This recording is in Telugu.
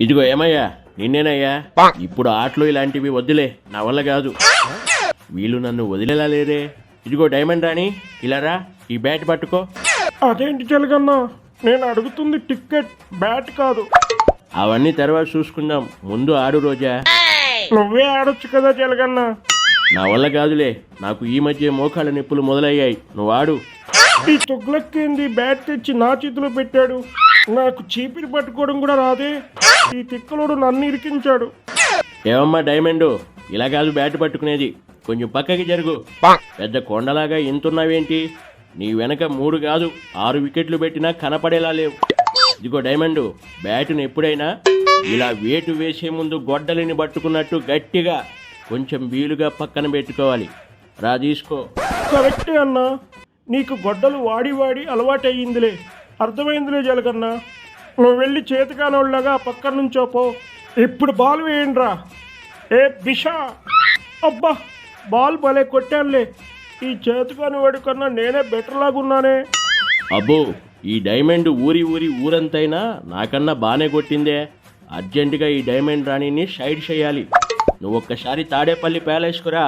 ఇదిగో ఏమయ్యా, నిన్నేనయ్యా. ఇప్పుడు ఆటలు ఇలాంటివి వద్దులే, నా వల్ల కాదు. వీళ్ళు నన్ను వదిలేలా లేరే. ఇదిగో డైమండ్ రాణి, ఇలా రా, ఈ బ్యాట్ పట్టుకో. అదేంటి జలగన్నా, నేను అడుగుతుంది టికెట్, బ్యాట్ కాదు. అవన్నీ తర్వాత చూసుకుందాం, ముందు ఆడు రోజా. నువ్వే ఆడొచ్చు కదా జలగన్నా. నా వల్ల కాదులే, నాకు ఈ మధ్య మోకాళ్ళ నొప్పులు మొదలయ్యాయి, నువ్వు ఆడు. ఈ తుగ్లక్కేంది బ్యాట్ తెచ్చి నా చేతిలో పెట్టాడు. నాకు చీపిరి పట్టుకోవడం కూడా రాదే. ఈ తిక్కలోడు నన్ను ఇరికించాడు. ఏమమ్మా డైమండు, ఇలా కాదు బ్యాట్ పట్టుకునేది, కొంచెం పక్కకి జరుగు. పెద్ద కొండలాగా ఇంతున్నావేంటి? నీ వెనక 3 కాదు 6 వికెట్లు పెట్టినా కనపడేలా లేవు. ఇదిగో డైమండు, బ్యాటును ఎప్పుడైనా ఇలా వేటు వేసే ముందు గొడ్డలిని పట్టుకున్నట్టు గట్టిగా కొంచెం వీలుగా పక్కన పెట్టుకోవాలి. రా తీసుకో. కరెక్టే అన్నా, నీకు గొడ్డలు వాడి వాడి అలవాటయ్యిందిలే. అర్థమైందిలే జలగన్నా. నువ్వు వెళ్ళి చేతికానోళ్ళగా పక్కన నుంచో పో. ఇప్పుడు బాల్ వేయండిరా. ఏ బిషా, అబ్బా బాల్ భలే కొట్టానులే. ఈ చేతికాని వాడి కన్నా నేనే బెటర్ లాగున్నానే. అబ్బో, ఈ డైమండ్ ఊరి ఊరంతైనా నాకన్నా బాగానే కొట్టిందే. అర్జెంటుగా ఈ డైమండ్ రాణిని సైడ్ చేయాలి. నువ్వు ఒక్కసారి తాడేపల్లి ప్యాలెస్కురా.